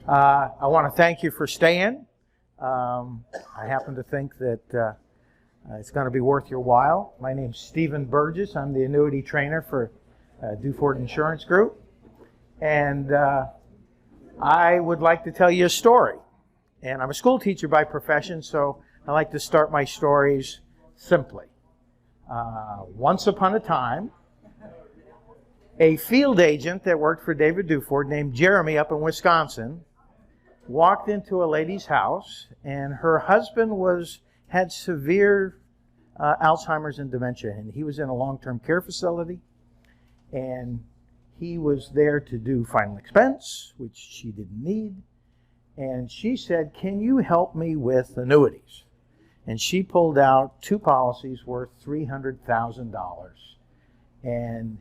I want to thank you for staying. I happen to think that it's going to be worth your while. My name's Stephen Burgess. I'm the annuity trainer for Duford Insurance Group. And I would like to tell you a story. And I'm a school teacher by profession, so I like to start my stories simply. Once upon a time, a field agent that worked for David Duford named Jeremy up in Wisconsin walked into a lady's house, and her husband had severe Alzheimer's and dementia, and he was in a long-term care facility, and he was there to do final expense, which she didn't need, and she said, "Can you help me with annuities?" And she pulled out 2 policies worth $300,000, and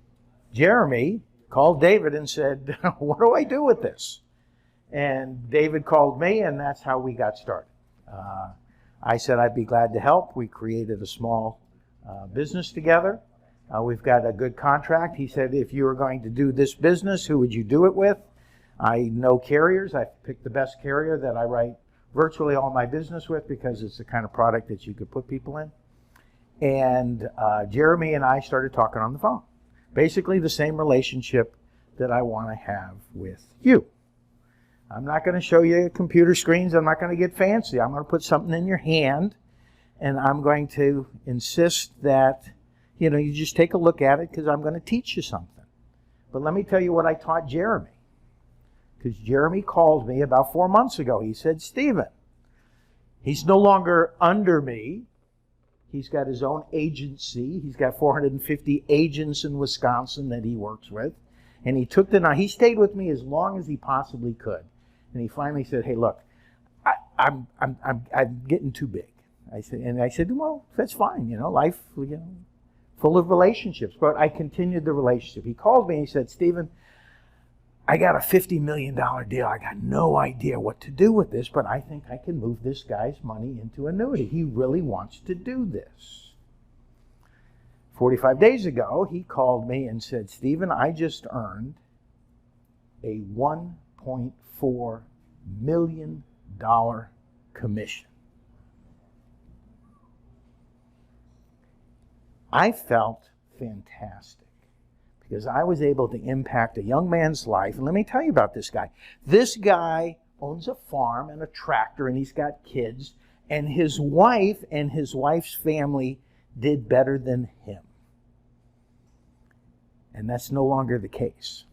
Jeremy called David and said, "What do I do with this?" And David called me, and that's how we got started. I said I'd be glad to help. We created a small business together. We've got a good contract. He said, "If you were going to do this business, who would you do it with?" I know carriers. I picked the best carrier that I write virtually all my business with because it's the kind of product that you could put people in. And Jeremy and I started talking on the phone. Basically the same relationship that I want to have with you. I'm not going to show you computer screens. I'm not going to get fancy. I'm going to put something in your hand, and I'm going to insist that, you just take a look at it because I'm going to teach you something. But let me tell you what I taught Jeremy. Because Jeremy called me about 4 months ago. He said, "Stephen, he's no longer under me. He's got his own agency. He's got 450 agents in Wisconsin that he works with. And he he stayed with me as long as he possibly could. And he finally said, 'Hey, look, I'm getting too big.' I said, 'Well, that's fine. Life, full of relationships.' But I continued the relationship. He called me and he said, 'Stephen, I got a $50 million deal. I got no idea what to do with this, but I think I can move this guy's money into annuity. He really wants to do this.' 45 days ago, he called me and said, 'Stephen, I just earned a $1.4 million commission.' I felt fantastic, because I was able to impact a young man's life. And let me tell you about this guy. This guy owns a farm and a tractor, and he's got kids. And his wife and his wife's family did better than him. And that's no longer the case.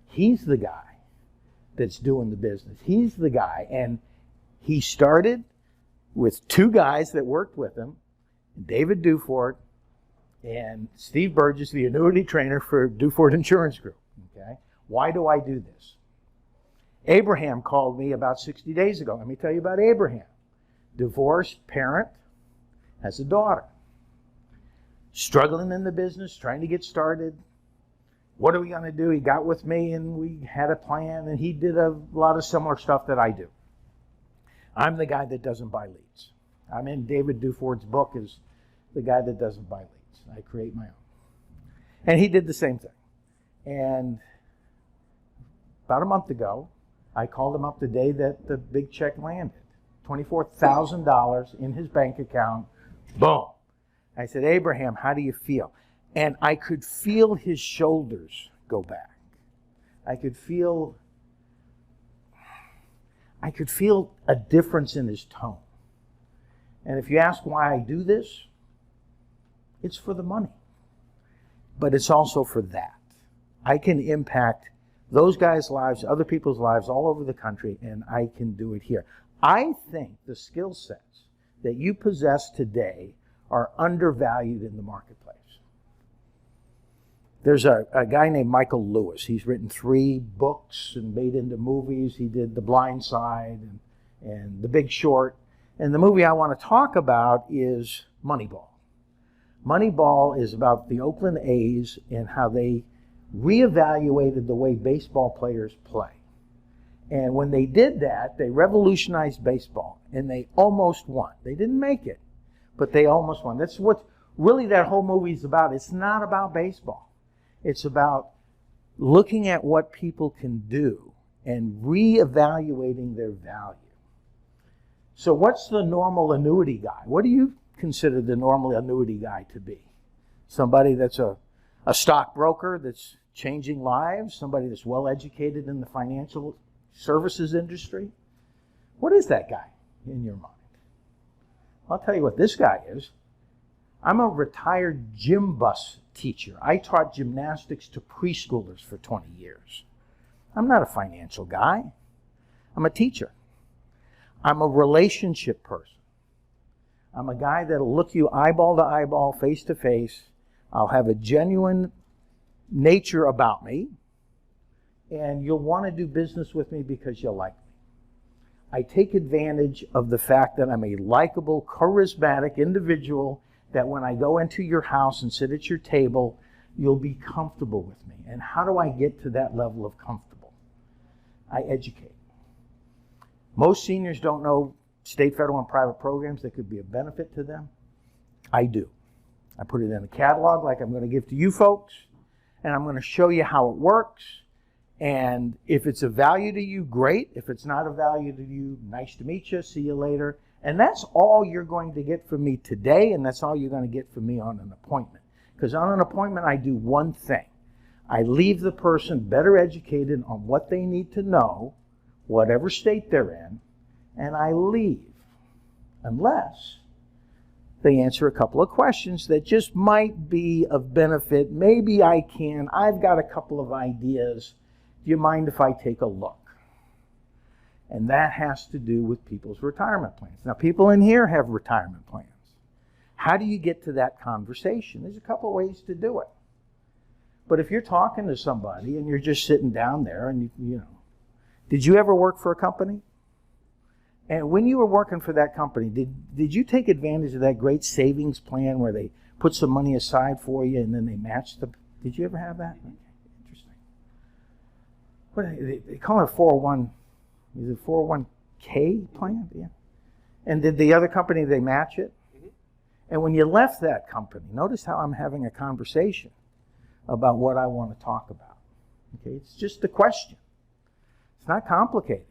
He's the guy that's doing the business. He's the guy. And he started with 2 guys that worked with him, David Duford and Steve Burgess, the annuity trainer for Duford Insurance Group. Okay? Why do I do this? Abraham called me about 60 days ago. Let me tell you about Abraham. Divorced parent, has a daughter. Struggling in the business, trying to get started. What are we going to do? He got with me and we had a plan, and he did a lot of similar stuff that I do. I'm the guy that doesn't buy leads. I'm in David Duford's book as the guy that doesn't buy leads. I create my own. And he did the same thing. And about a month ago, I called him up the day that the big check landed. $24,000 in his bank account. Boom. I said, "Abraham, how do you feel?" And I could feel his shoulders go back. I could feel a difference in his tone. And if you ask why I do this, it's for the money. But it's also for that. I can impact those guys' lives, other people's lives all over the country, and I can do it here. I think the skill sets that you possess today are undervalued in the marketplace. There's a guy named Michael Lewis. He's written 3 books and made into movies. He did The Blind Side and The Big Short. And the movie I want to talk about is Moneyball. Moneyball is about the Oakland A's and how they reevaluated the way baseball players play. And when they did that, they revolutionized baseball, and they almost won. They didn't make it, but they almost won. That's what really that whole movie is about. It's not about baseball. It's about looking at what people can do and reevaluating their value. So what's the normal annuity guy? What do you consider the normal annuity guy to be? Somebody that's a stockbroker that's changing lives? Somebody that's well educated in the financial services industry? What is that guy in your mind? I'll tell you what this guy is. I'm a retired gym bus teacher. I taught gymnastics to preschoolers for 20 years. I'm not a financial guy. I'm a teacher. I'm a relationship person. I'm a guy that'll look you eyeball to eyeball, face to face. I'll have a genuine nature about me, and you'll want to do business with me because you'll like me. I take advantage of the fact that I'm a likable, charismatic individual that when I go into your house and sit at your table, you'll be comfortable with me. And how do I get to that level of comfortable? I educate. Most seniors don't know state, federal, and private programs that could be a benefit to them. I do. I put it in a catalog like I'm going to give to you folks, and I'm going to show you how it works. And if it's of value to you, great. If it's not of value to you, nice to meet you, see you later. And that's all you're going to get from me today, and that's all you're going to get from me on an appointment. Because on an appointment, I do one thing. I leave the person better educated on what they need to know, whatever state they're in, and I leave. Unless they answer a couple of questions that just might be of benefit. Maybe I've got a couple of ideas. Do you mind if I take a look? And that has to do with people's retirement plans. Now, people in here have retirement plans. How do you get to that conversation? There's a couple of ways to do it. But if you're talking to somebody and you're just sitting down there and, did you ever work for a company? And when you were working for that company, did you take advantage of that great savings plan where they put some money aside for you and then they matched the... Did you ever have that? Okay, interesting. What they call it a 401... Is it 401k plan? Yeah. And did the other company, they match it? Mm-hmm. And when you left that company, notice how I'm having a conversation about what I want to talk about. Okay, it's just a question. It's not complicated.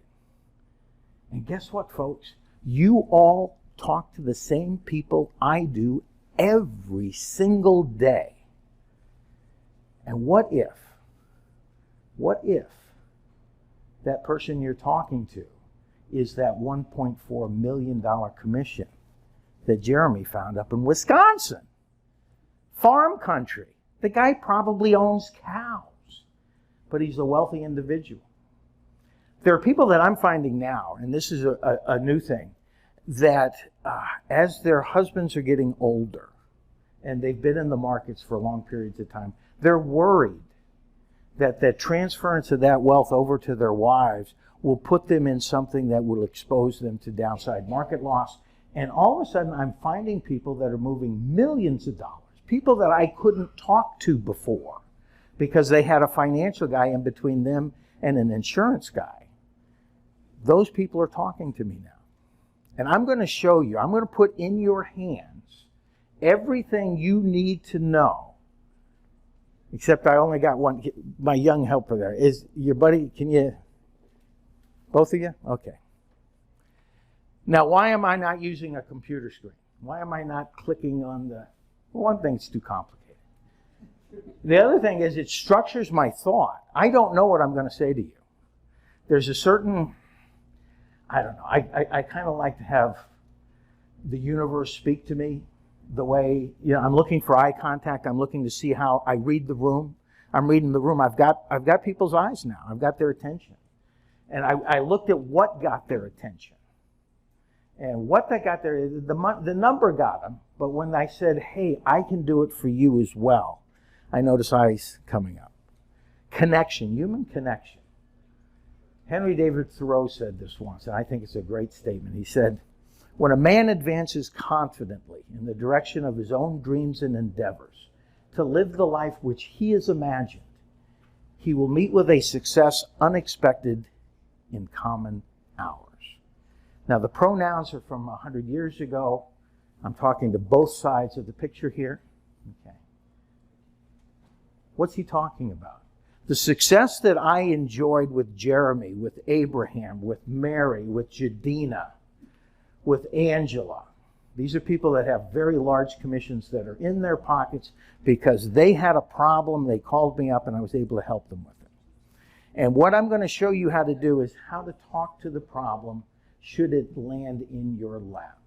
And guess what, folks? You all talk to the same people I do every single day. And what if that person you're talking to is that $1.4 million commission that Jeremy found up in Wisconsin? Farm country. The guy probably owns cows, but he's a wealthy individual. There are people that I'm finding now, and this is a new thing, that as their husbands are getting older and they've been in the markets for long periods of time, they're worried that the transference of that wealth over to their wives will put them in something that will expose them to downside market loss. And all of a sudden, I'm finding people that are moving millions of dollars, people that I couldn't talk to before because they had a financial guy in between them and an insurance guy. Those people are talking to me now. And I'm going to show you, I'm going to put in your hands everything you need to know. Except I only got one. My young helper there. Is your buddy, can you, both of you? Okay. Now, why am I not using a computer screen? Why am I not clicking on the, well, one thing, it's too complicated. The other thing is it structures my thought. I don't know what I'm going to say to you. There's a certain, I don't know, I kind of like to have the universe speak to me. The way, I'm looking for eye contact. I'm looking to see how I read the room. I'm reading the room. I've got people's eyes now. I've got their attention. And I looked at what got their attention. And what that got there, the number got them. But when I said, hey, I can do it for you as well, I noticed eyes coming up. Connection, human connection. Henry David Thoreau said this once, and I think it's a great statement. He said, when a man advances confidently in the direction of his own dreams and endeavors to live the life which he has imagined, he will meet with a success unexpected in common hours. Now, the pronouns are from 100 years ago. I'm talking to both sides of the picture here. Okay. What's he talking about? The success that I enjoyed with Jeremy, with Abraham, with Mary, with Jadina, with Angela, these are people that have very large commissions that are in their pockets because they had a problem, they called me up, and I was able to help them with it. And what I'm going to show you how to do is how to talk to the problem should it land in your lap.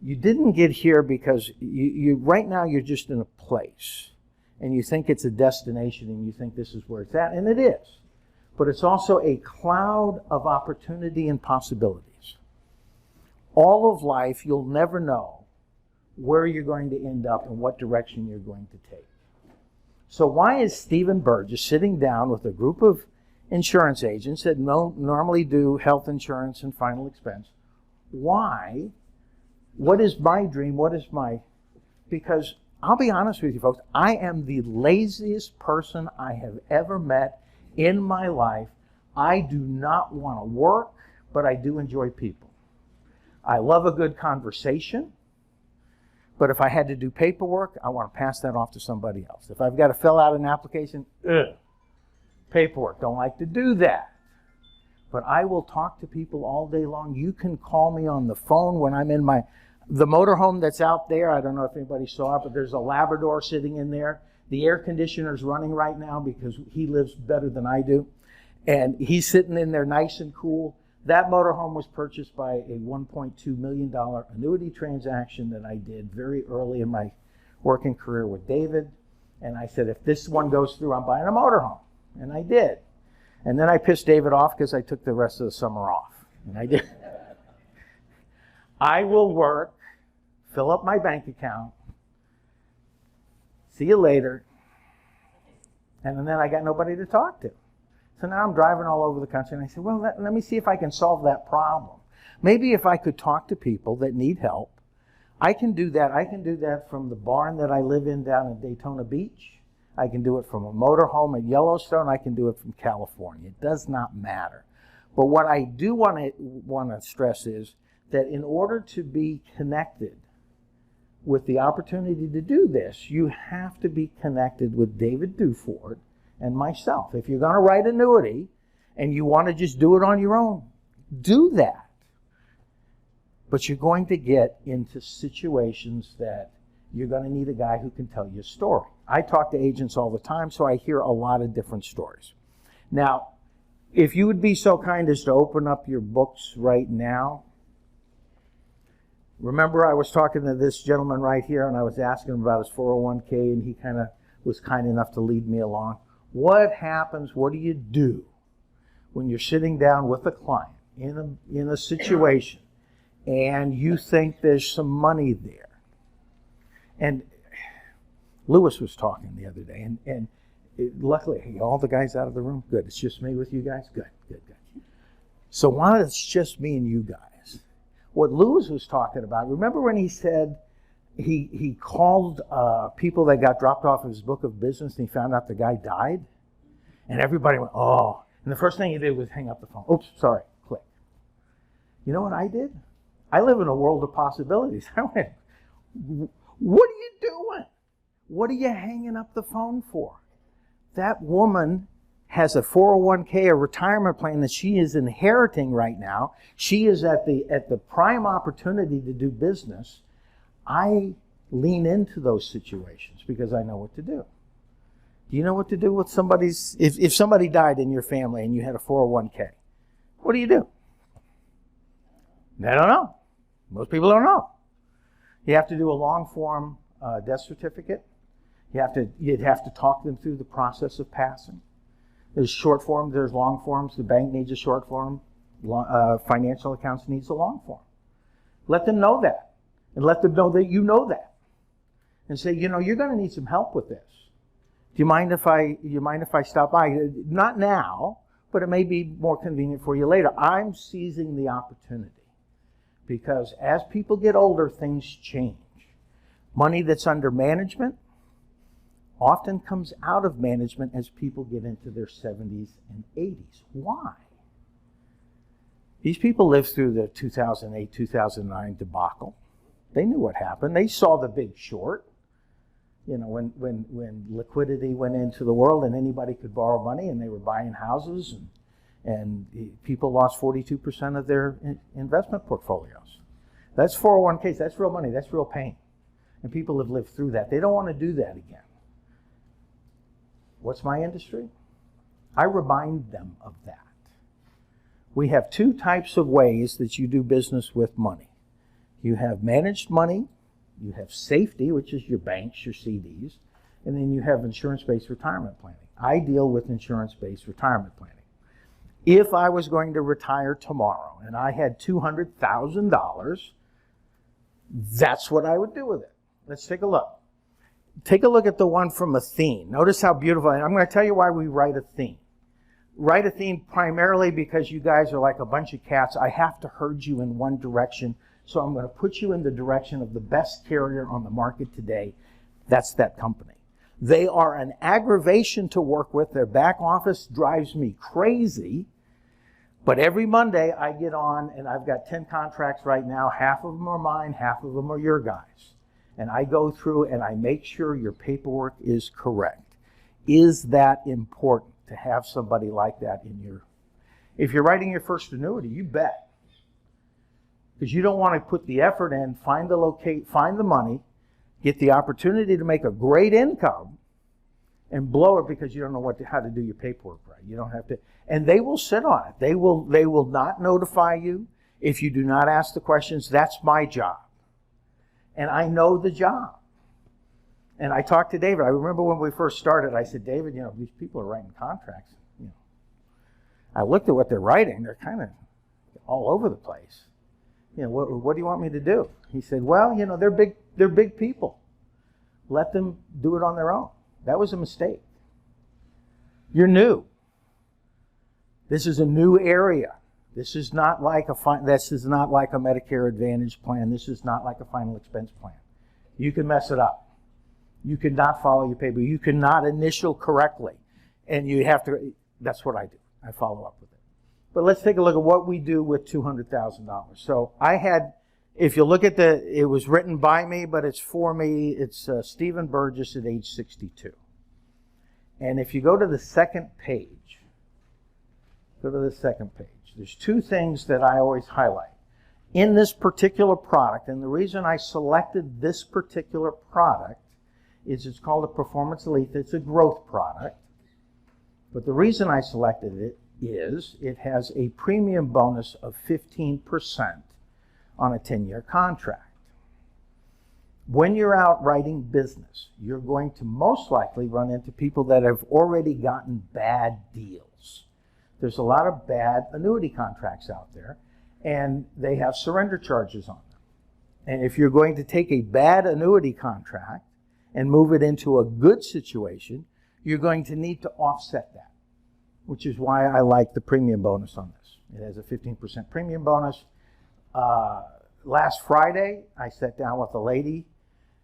You didn't get here because you right now you're just in a place, and you think it's a destination, and you think this is where it's at, and it is. But it's also a cloud of opportunity and possibilities. All of life, you'll never know where you're going to end up and what direction you're going to take. So why is Stephen Burgess sitting down with a group of insurance agents that normally do health insurance and final expense? Why? What is my dream? Because I'll be honest with you folks, I am the laziest person I have ever met in my life. I do not want to work, but I do enjoy people. I love a good conversation, but if I had to do paperwork, I want to pass that off to somebody else. If I've got to fill out an application, paperwork, don't like to do that. But I will talk to people all day long. You can call me on the phone when I'm in the motorhome that's out there. I don't know if anybody saw it, but there's a Labrador sitting in there. The air conditioner's running right now because he lives better than I do. And he's sitting in there nice and cool. That motorhome was purchased by a $1.2 million annuity transaction that I did very early in my working career with David. And I said, if this one goes through, I'm buying a motorhome. And I did. And then I pissed David off because I took the rest of the summer off. And I did. I will work, fill up my bank account, see you later. And then I got nobody to talk to. So now I'm driving all over the country, and I said, well, let me see if I can solve that problem. Maybe if I could talk to people that need help, I can do that. I can do that from the barn that I live in down in Daytona Beach. I can do it from a motorhome at Yellowstone. I can do it from California. It does not matter. But what I do want to stress is that in order to be connected with the opportunity to do this, you have to be connected with David Duford and myself. If you're going to write annuity and you want to just do it on your own, do that. But you're going to get into situations that you're going to need a guy who can tell you a story. I talk to agents all the time, so I hear a lot of different stories. Now, if you would be so kind as to open up your books right now. Remember, I was talking to this gentleman right here, and I was asking him about his 401k, and he kind of was kind enough to lead me along. What happens, what do you do when you're sitting down with a client in a situation and you think there's some money there? And Lewis was talking the other day, and luckily, all the guys out of the room? Good. It's just me with you guys? Good. So why don't it's just me and you guys? What Lewis was talking about, remember when he said he called people that got dropped off of his book of business and he found out the guy died? And everybody went, oh. And the first thing he did was hang up the phone. Oops, sorry, click. You know what I did? I live in a world of possibilities. I went, what are you doing? What are you hanging up the phone for? That woman has a 401k, a retirement plan that she is inheriting right now. She is at the prime opportunity to do business. I lean into those situations because I know what to do. Do you know what to do with if somebody died in your family and you had a 401k? What do you do? I don't know. Most people don't know. You have to do a long form death certificate. You'd have to talk them through the process of passing. There's short forms, there's long forms. The bank needs a short form. Financial accounts needs a long form. Let them know that. And let them know that you know that. And say, you're going to need some help with this. Do you mind if I stop by? Not now, but it may be more convenient for you later. I'm seizing the opportunity because as people get older, things change. Money that's under management often comes out of management as people get into their 70s and 80s. Why? These people lived through the 2008, 2009 debacle. They knew what happened. They saw The Big Short. You know, when liquidity went into the world and anybody could borrow money and they were buying houses and people lost 42% of their investment portfolios. That's 401ks, that's real money, that's real pain. And people have lived through that. They don't want to do that again. What's my industry? I remind them of that. We have two types of ways that you do business with money. You have managed money, you have safety, which is your banks, your CDs, and then you have insurance-based retirement planning. I deal with insurance-based retirement planning. If I was going to retire tomorrow and I had $200,000, that's what I would do with it. Let's take a look. Take a look at the one from Athene. Notice how beautiful, and I'm going to tell you why we write Athene. Write Athene primarily because you guys are like a bunch of cats. I have to herd you in one direction, so I'm going to put you in the direction of the best carrier on the market today. That's that company. They are an aggravation to work with. Their back office drives me crazy. But every Monday I get on, and I've got 10 contracts right now. Half of them are mine, half of them are your guys. And I go through and I make sure your paperwork is correct. Is that important to have somebody like that in your... If you're writing your first annuity, you bet. Because you don't want to put the effort in, find the money, get the opportunity to make a great income, and blow it because you don't know how to do your paperwork right. You don't have to, and they will sit on it. They will not notify you if you do not ask the questions. That's my job, and I know the job. And I talked to David. I remember when we first started, I said, David, these people are writing contracts. I looked at what they're writing. They're kind of all over the place. What do you want me to do? He said, well, they're big people. Let them do it on their own. That was a mistake. You're new. This is a new area. This is not like a Medicare Advantage plan. This is not like a final expense plan. You can mess it up. You cannot follow your paper. You cannot initial correctly. And you have to, that's what I do. I follow up with it. But let's take a look at what we do with $200,000. So I had, if you look at it was written by me, but it's for me. It's Stephen Burgess at age 62. And if you go to the second page, there's two things that I always highlight. In this particular product, and the reason I selected this particular product is it's called a Performance Elite. It's a growth product. But the reason I selected it is it has a premium bonus of 15% on a 10-year contract. When you're out writing business, you're going to most likely run into people that have already gotten bad deals. There's a lot of bad annuity contracts out there, and they have surrender charges on them. And if you're going to take a bad annuity contract and move it into a good situation, you're going to need to offset that, which is why I like the premium bonus on this. It has a 15% premium bonus. Last Friday, I sat down with a lady.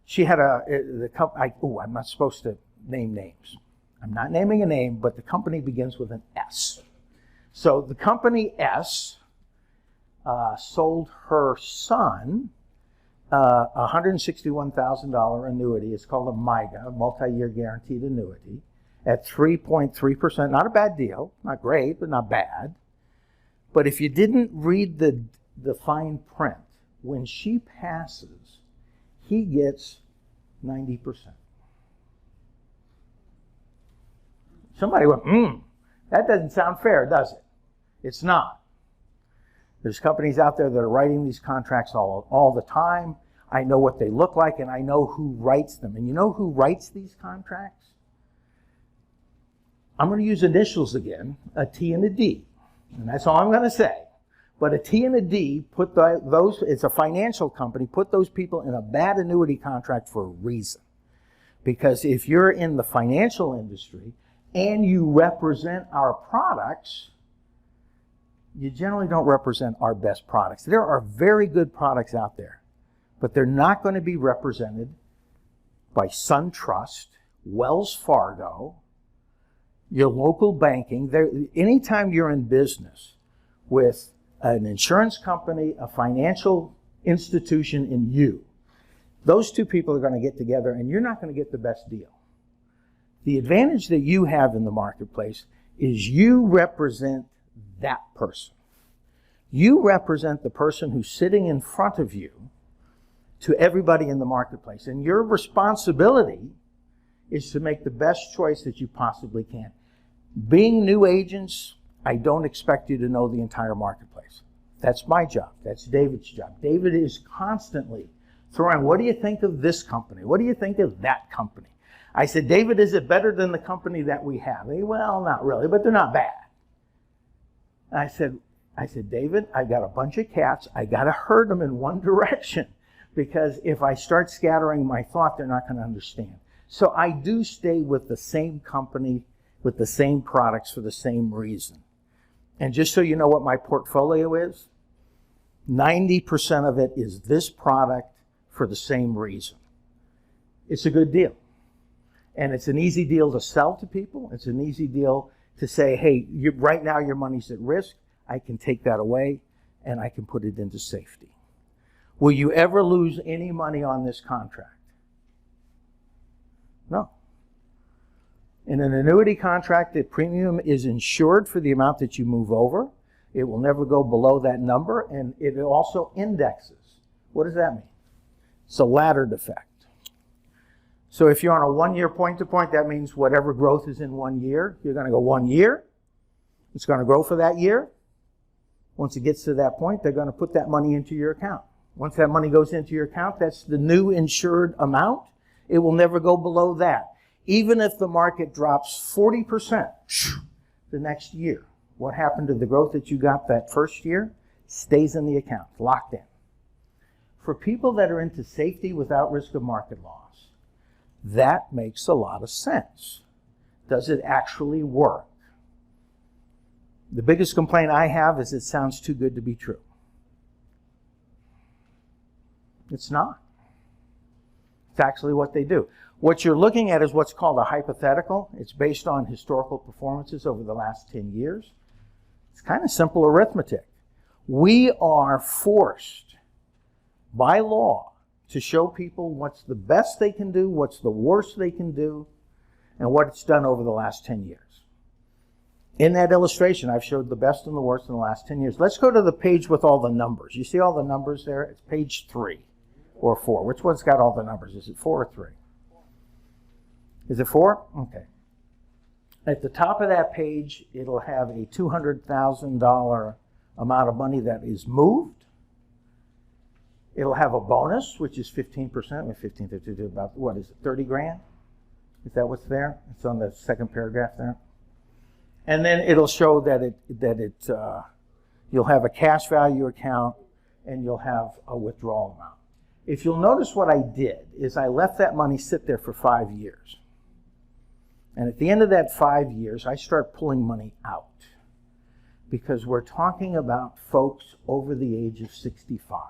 She had I'm not supposed to name names. I'm not naming a name, but the company begins with an S. So the company S sold her son a $161,000 annuity. It's called a MIGA, a multi-year guaranteed annuity, at 3.3%. Not a bad deal. Not great, but not bad. But if you didn't read the fine print, when she passes, he gets 90%. Somebody went, that doesn't sound fair, does it? It's not. There's companies out there that are writing these contracts all the time. I know what they look like, and I know who writes them. And you know who writes these contracts? I'm going to use initials again, a T and a D. And that's all I'm going to say. But a T and a D, it's a financial company, put those people in a bad annuity contract for a reason. Because if you're in the financial industry and you represent our products, you generally don't represent our best products. There are very good products out there, but they're not going to be represented by SunTrust, Wells Fargo, your local banking. Anytime you're in business with an insurance company, a financial institution, and you, Those two people are going to get together, and you're not going to get the best deal. The advantage that you have in the marketplace is you represent that person. You represent the person who's sitting in front of you to everybody in the marketplace. And your responsibility is to make the best choice that you possibly can. Being new agents, I don't expect you to know the entire marketplace. That's my job. That's David's job. David is constantly throwing, what do you think of this company? What do you think of that company? I said, David, is it better than the company that we have? Well, not really, but they're not bad. I said, David, I got a bunch of cats. I got to herd them in one direction, because if I start scattering my thought, they're not going to understand. So I do stay with the same company, with the same products for the same reason. And just so you know what my portfolio is, 90% of it is this product for the same reason. It's a good deal. And it's an easy deal to sell to people. It's an easy deal to say, hey, right now your money's at risk. I can take that away and I can put it into safety. Will you ever lose any money on this contract? No. In an annuity contract, the premium is insured for the amount that you move over. It will never go below that number, and it also indexes. What does that mean? It's a laddered effect. So if you're on a 1 year point-to-point, that means whatever growth is in 1 year, you're going to go 1 year. It's going to grow for that year. Once it gets to that point, they're going to put that money into your account. Once that money goes into your account, that's the new insured amount. It will never go below that. Even if the market drops 40% the next year, what happened to the growth that you got that first year stays in the account, locked in. For people that are into safety without risk of market loss, that makes a lot of sense. Does it actually work? The biggest complaint I have is it sounds too good to be true. It's not. It's actually what they do. What you're looking at is what's called a hypothetical. It's based on historical performances over the last 10 years. It's kind of simple arithmetic. We are forced by law to show people what's the best they can do, what's the worst they can do, and what it's done over the last 10 years. In that illustration, I've showed the best and the worst in the last 10 years. Let's go to the page with all the numbers. You see all the numbers there? It's page 3 or 4. Which one's got all the numbers? Is it 4 or 3? Is it 4? Okay. At the top of that page, it'll have a $200,000 amount of money that is moved. It'll have a bonus, which is 15%. 15 to about, what is it, 30 grand? Is that what's there? It's on the second paragraph there. And then it'll show that you'll have a cash value account and you'll have a withdrawal amount. If you'll notice, what I did is I left that money sit there for 5 years. And at the end of that 5 years, I start pulling money out, because we're talking about folks over the age of 65.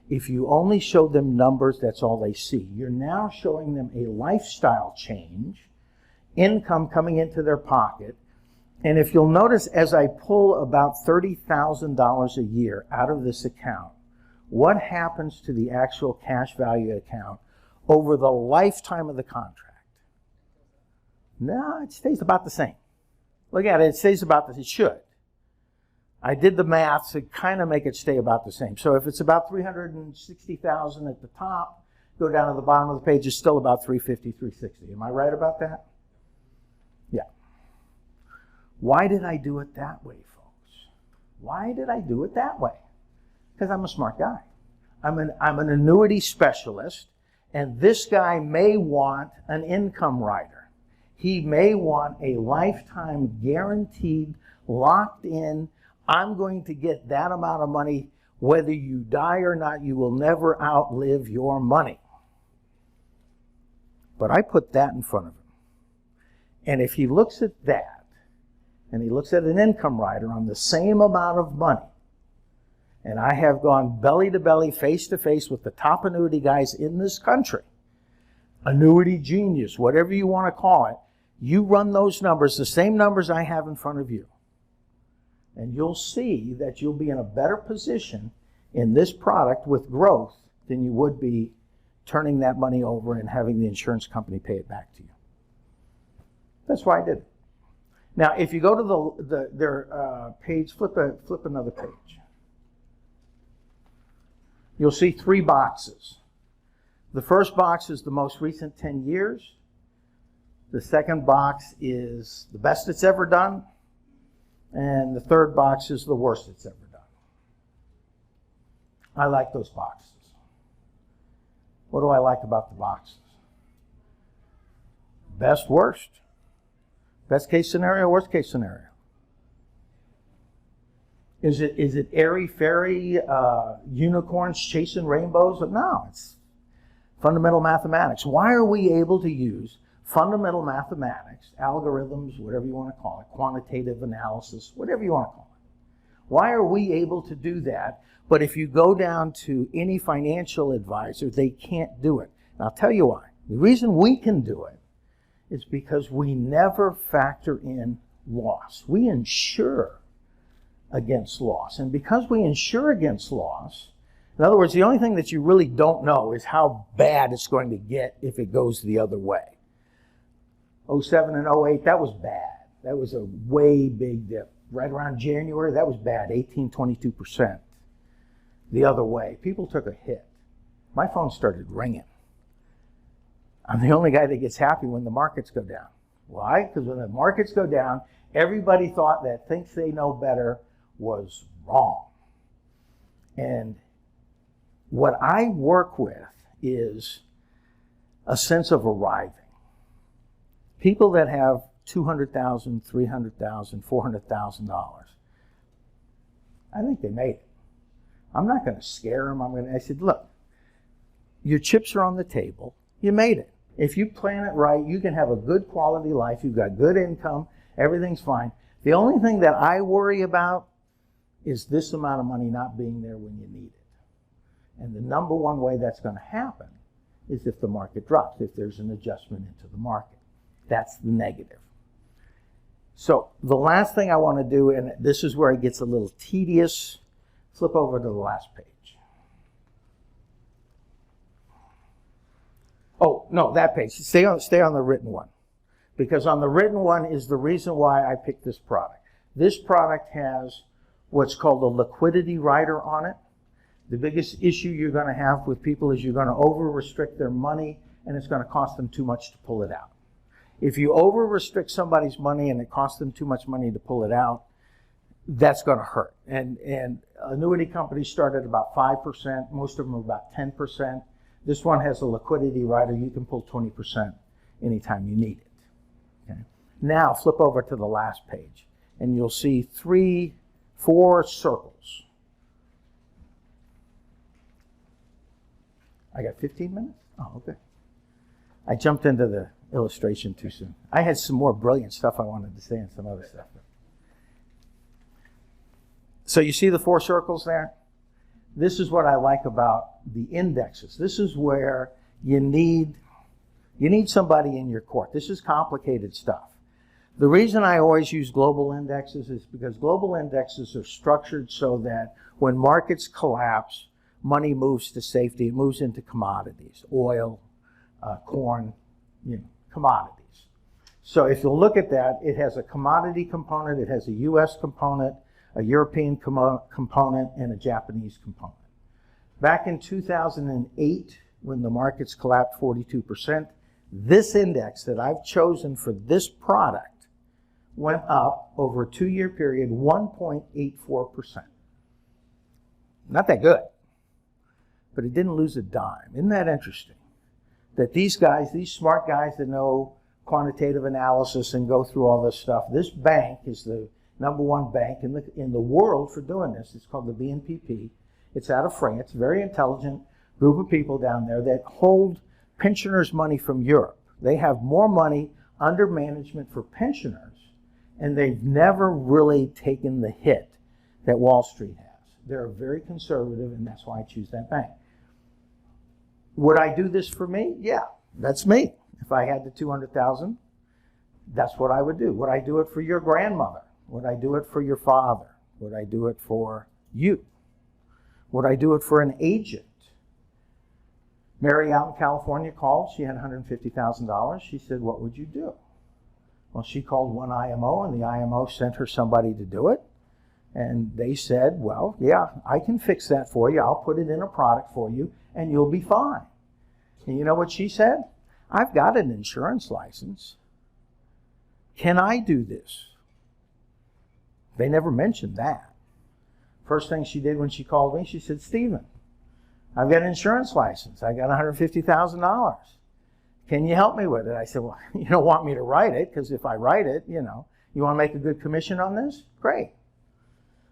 If you only show them numbers, that's all they see. You're now showing them a lifestyle change, income coming into their pocket. And if you'll notice, as I pull about $30,000 a year out of this account, what happens to the actual cash value account over the lifetime of the contract? No, it stays about the same. Look at it, it stays about the same. It should. I did the math to kind of make it stay about the same. So if it's about $360,000 at the top, go down to the bottom of the page, it's still about $350,000, $360,000. Am I right about that? Yeah. Why did I do it that way, folks? Why did I do it that way? Because I'm a smart guy. I'm an annuity specialist, and this guy may want an income rider. He may want a lifetime guaranteed, locked in, I'm going to get that amount of money whether you die or not. You will never outlive your money. But I put that in front of him. And if he looks at that, and he looks at an income rider on the same amount of money, and I have gone belly to belly, face to face with the top annuity guys in this country, annuity genius, whatever you want to call it, you run those numbers, the same numbers I have in front of you, and you'll see that you'll be in a better position in this product with growth than you would be turning that money over and having the insurance company pay it back to you. That's why I did it. Now, if you go to their page, flip another page. You'll see 3 boxes. The first box is the most recent 10 years. The second box is the best it's ever done. And the third box is the worst it's ever done. I like those boxes. What do I like about the boxes? Best, worst. Best case scenario, worst case scenario. Is it airy fairy unicorns chasing rainbows? No, it's fundamental mathematics. Why are we able to use fundamental mathematics, algorithms, whatever you want to call it, quantitative analysis, whatever you want to call it? Why are we able to do that? But if you go down to any financial advisor, they can't do it. And I'll tell you why. The reason we can do it is because we never factor in loss. We insure against loss. And because we insure against loss, in other words, the only thing that you really don't know is how bad it's going to get if it goes the other way. 07 and 08, that was bad. That was a way big dip. Right around January, that was bad, 22% the other way. People took a hit. My phone started ringing. I'm the only guy that gets happy when the markets go down. Why? Because when the markets go down, everybody thought that thinks they know better was wrong. And what I work with is a sense of arriving. People that have $200,000, $300,000, $400,000, I think they made it. I'm not going to scare them. I said, look, your chips are on the table. You made it. If you plan it right, you can have a good quality life. You've got good income. Everything's fine. The only thing that I worry about is this amount of money not being there when you need it. And the number one way that's going to happen is if the market drops, if there's an adjustment into the market. That's the negative. So the last thing I want to do, and this is where it gets a little tedious, flip over to the last page. Oh, no, that page. Stay on the written one. Because on the written one is the reason why I picked this product. This product has what's called a liquidity rider on it. The biggest issue you're going to have with people is you're going to over-restrict their money, and it's going to cost them too much to pull it out. If you over-restrict somebody's money and it costs them too much money to pull it out, that's going to hurt. And annuity companies start at about 5%. Most of them are about 10%. This one has a liquidity rider. You can pull 20% anytime you need it. Okay? Now flip over to the last page, and you'll see 4 circles. I got 15 minutes? Oh, okay. I jumped into the illustration too soon. I had some more brilliant stuff I wanted to say and some other stuff. So you see the 4 circles there? This is what I like about the indexes. This is where you need somebody in your court. This is complicated stuff. The reason I always use global indexes is because global indexes are structured so that when markets collapse, money moves to safety. It moves into commodities, oil, corn, commodities. So if you look at that, it has a commodity component, it has a U.S. component, a European component, and a Japanese component. Back in 2008, when the markets collapsed 42%, this index that I've chosen for this product went up over a 2-year period 1.84%. Not that good, but it didn't lose a dime. Isn't that interesting? That these guys, these smart guys that know quantitative analysis and go through all this stuff, this bank is the number 1 bank in the world for doing this. It's called the BNPP. It's out of France. Very intelligent group of people down there that hold pensioners' money from Europe. They have more money under management for pensioners, and they've never really taken the hit that Wall Street has. They're very conservative, and that's why I choose that bank. Would I do this for me? Yeah, that's me. If I had the $200,000, that's what I would do. Would I do it for your grandmother? Would I do it for your father? Would I do it for you? Would I do it for an agent? Mary out in California called. She had $150,000. She said, what would you do? Well, she called one IMO, and the IMO sent her somebody to do it. And they said, well, yeah, I can fix that for you. I'll put it in a product for you, and you'll be fine. And you know what she said? I've got an insurance license. Can I do this? They never mentioned that. First thing she did when she called me, she said, Stephen, I've got an insurance license. I got $150,000. Can you help me with it? I said, well, you don't want me to write it, because if I write it, you want to make a good commission on this? Great.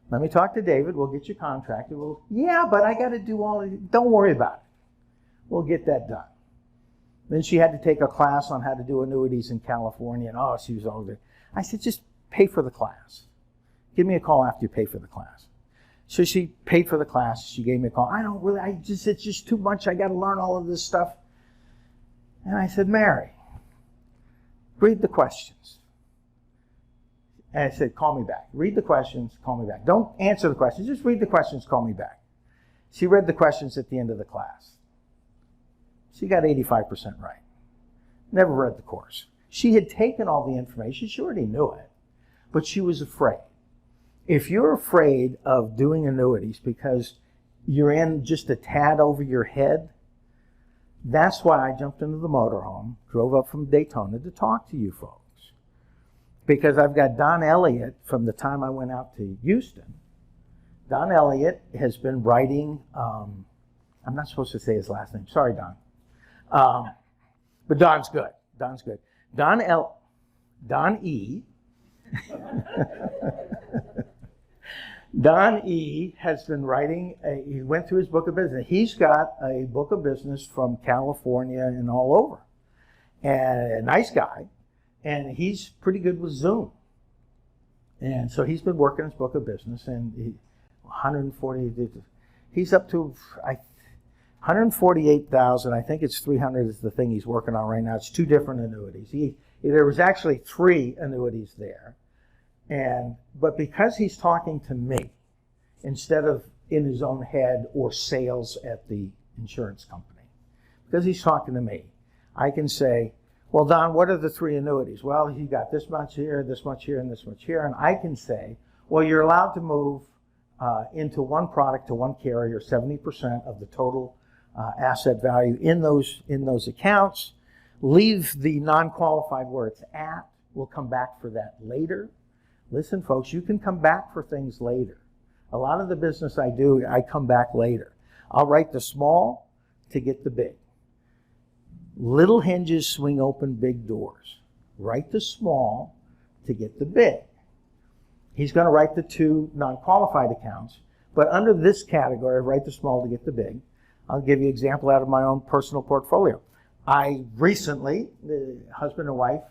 Let me talk to David. We'll get you contracted. Yeah, but I got to do all of it. Don't worry about it. We'll get that done. Then she had to take a class on how to do annuities in California, and she was all there. I said, just pay for the class. Give me a call after you pay for the class. So she paid for the class. She gave me a call. It's just too much. I got to learn all of this stuff. And I said, Mary, read the questions. And I said, call me back. Read the questions, call me back. Don't answer the questions. Just read the questions, call me back. She read the questions at the end of the class. She got 85% right. Never read the course. She had taken all the information. She already knew it. But she was afraid. If you're afraid of doing annuities because you're in just a tad over your head, that's why I jumped into the motorhome, drove up from Daytona to talk to you folks. Because I've got Don Elliott from the time I went out to Houston. Don Elliott has been writing, I'm not supposed to say his last name. Sorry, Don. But Don's good. Don's good. Don E. Don E. has been writing, he went through his book of business. He's got a book of business from California and all over. And a nice guy. And he's pretty good with Zoom. And so he's been working his book of business, and 140, he's up to 148,000. I think it's 300 is the thing he's working on right now. It's 2 different annuities. There was actually 3 annuities there. But because he's talking to me, instead of in his own head or sales at the insurance company, because he's talking to me, I can say, well, Don, what are the 3 annuities? Well, he got this much here, and this much here. And I can say, well, you're allowed to move into one product to one carrier, 70% of the total asset value in those accounts. Leave the non-qualified where it's at. We'll come back for that later. Listen, folks, you can come back for things later. A lot of the business I do, I come back later. I'll write the small to get the big. Little hinges swing open big doors. Write the small to get the big. He's going to write the 2 non-qualified accounts, but under this category, write the small to get the big. I'll give you an example out of my own personal portfolio. I recently, the husband and wife,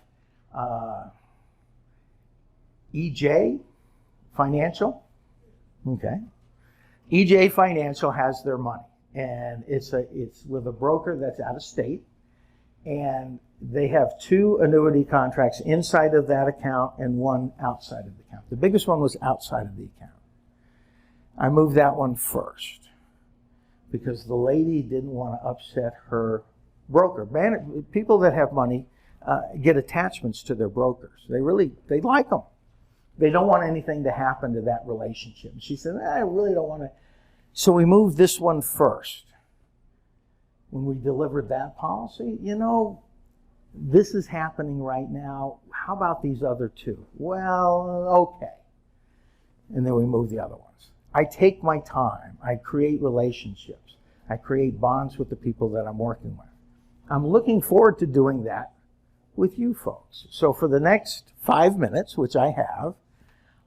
EJ Financial, okay. EJ Financial has their money, and it's with a broker that's out of state. And they have 2 annuity contracts inside of that account and 1 outside of the account. The biggest one was outside of the account. I moved that one first because the lady didn't want to upset her broker. People that have money get attachments to their brokers. They like them. They don't want anything to happen to that relationship. And she said, I really don't want to. So we moved this one first. When we delivered that policy, this is happening right now. How about these other 2? Well, okay. And then we move the other ones. I take my time. I create relationships. I create bonds with the people that I'm working with. I'm looking forward to doing that with you folks. So for the next 5 minutes, which I have,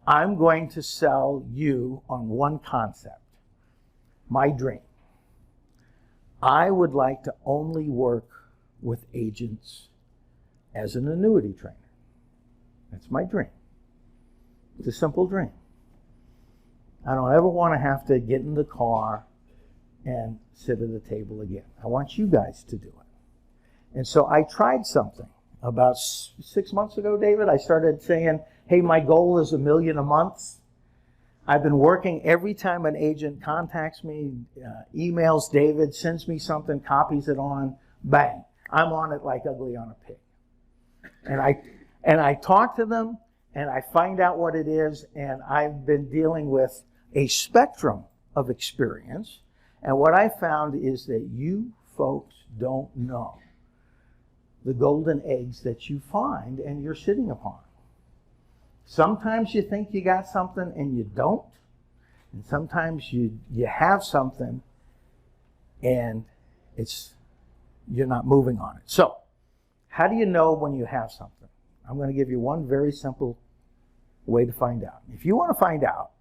I'm going to sell you on one concept, my dream. I would like to only work with agents as an annuity trainer. That's my dream. It's a simple dream. I don't ever want to have to get in the car and sit at a table again. I want you guys to do it. And so I tried something. About 6 months ago, David, I started saying, hey, my goal is $1 million a month. I've been working every time an agent contacts me, emails David, sends me something, copies it on, bang. I'm on it like ugly on a pig. And I talk to them, and I find out what it is, and I've been dealing with a spectrum of experience. And what I found is that you folks don't know the golden eggs that you find and you're sitting upon. Sometimes you think you got something and you don't. And sometimes you have something and you're not moving on it. So, how do you know when you have something? I'm going to give you one very simple way to find out. If you want to find out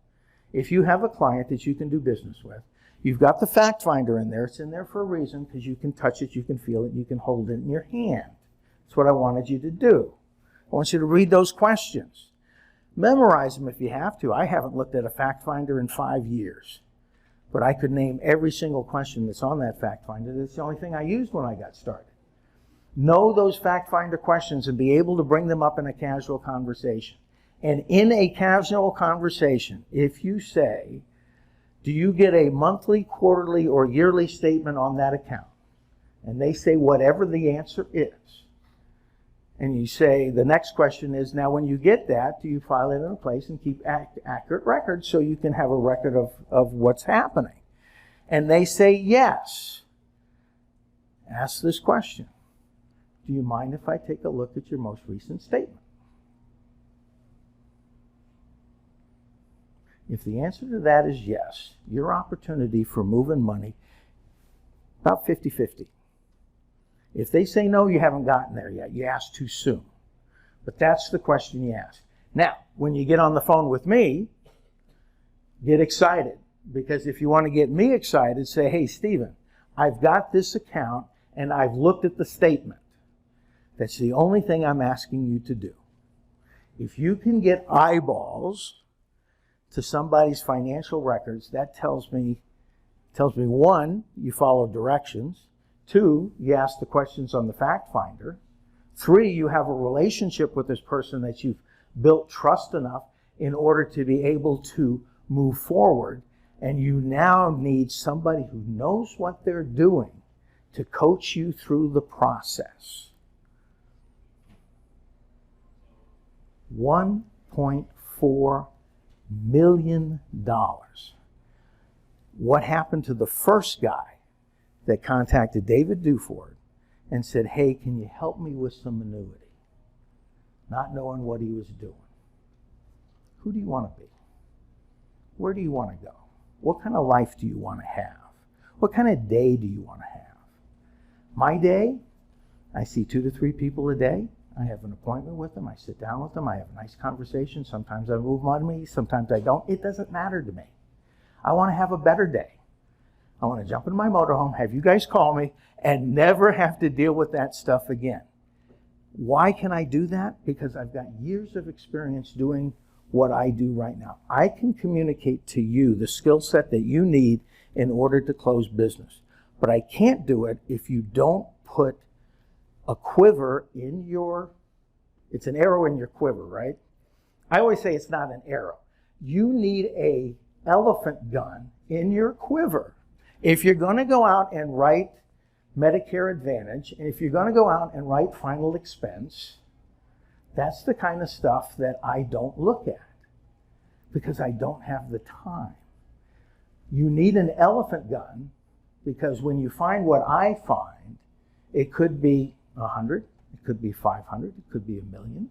if you have a client that you can do business with, you've got the fact finder in there. It's in there for a reason, because you can touch it, you can feel it, you can hold it in your hand. That's what I wanted you to do. I want you to read those questions. Memorize them if you have to. I haven't looked at a fact finder in 5 years, but I could name every single question that's on that fact finder. That's the only thing I used when I got started. Know those fact finder questions and be able to bring them up in a casual conversation. And in a casual conversation, if you say, do you get a monthly, quarterly, or yearly statement on that account? And they say whatever the answer is. And you say, the next question is, now when you get that, do you file it in a place and keep accurate records so you can have a record of what's happening? And they say yes. Ask this question. Do you mind if I take a look at your most recent statement? If the answer to that is yes, your opportunity for moving money, about 50-50. If they say no, you haven't gotten there yet. You asked too soon. But that's the question you ask. Now, when you get on the phone with me, get excited. Because if you want to get me excited, say, hey, Stephen, I've got this account and I've looked at the statement. That's the only thing I'm asking you to do. If you can get eyeballs to somebody's financial records, that tells me, one, you follow directions. 2, you ask the questions on the fact finder. 3, you have a relationship with this person that you've built trust enough in order to be able to move forward. And you now need somebody who knows what they're doing to coach you through the process. $1.4 million. What happened to the first guy that contacted David Duford and said, hey, can you help me with some annuity? Not knowing what he was doing. Who do you want to be? Where do you want to go? What kind of life do you want to have? What kind of day do you want to have? My day, I see 2 to 3 people a day. I have an appointment with them. I sit down with them. I have a nice conversation. Sometimes I move money. Sometimes I don't. It doesn't matter to me. I want to have a better day. I want to jump in my motorhome, have you guys call me, and never have to deal with that stuff again. Why can I do that? Because I've got years of experience doing what I do right now. I can communicate to you the skill set that you need in order to close business. But I can't do it if you don't put a quiver in it's an arrow in your quiver, right? I always say it's not an arrow. You need a elephant gun in your quiver. If you're going to go out and write Medicare Advantage, and if you're going to go out and write final expense, that's the kind of stuff that I don't look at because I don't have the time. You need an elephant gun because when you find what I find, it could be 100, it could be 500, it could be $1 million.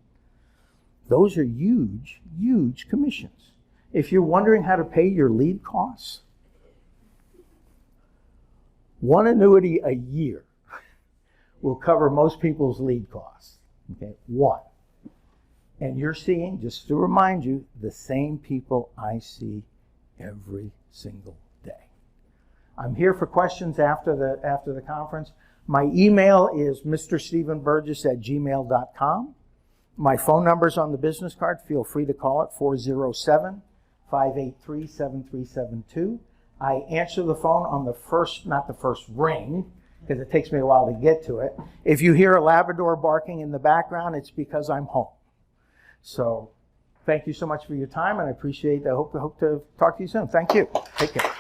Those are huge, huge commissions. If you're wondering how to pay your lead costs, one annuity a year will cover most people's lead costs. Okay, 1. And you're seeing, just to remind you, the same people I see every single day. I'm here for questions after the conference. My email is mrstephenburgess@gmail.com. My phone number's on the business card. Feel free to call it, 407-583-7372. I answer the phone on the first, not the first ring, because it takes me a while to get to it. If you hear a Labrador barking in the background, it's because I'm home. So thank you so much for your time, and I appreciate. I hope to talk to you soon. Thank you. Take care.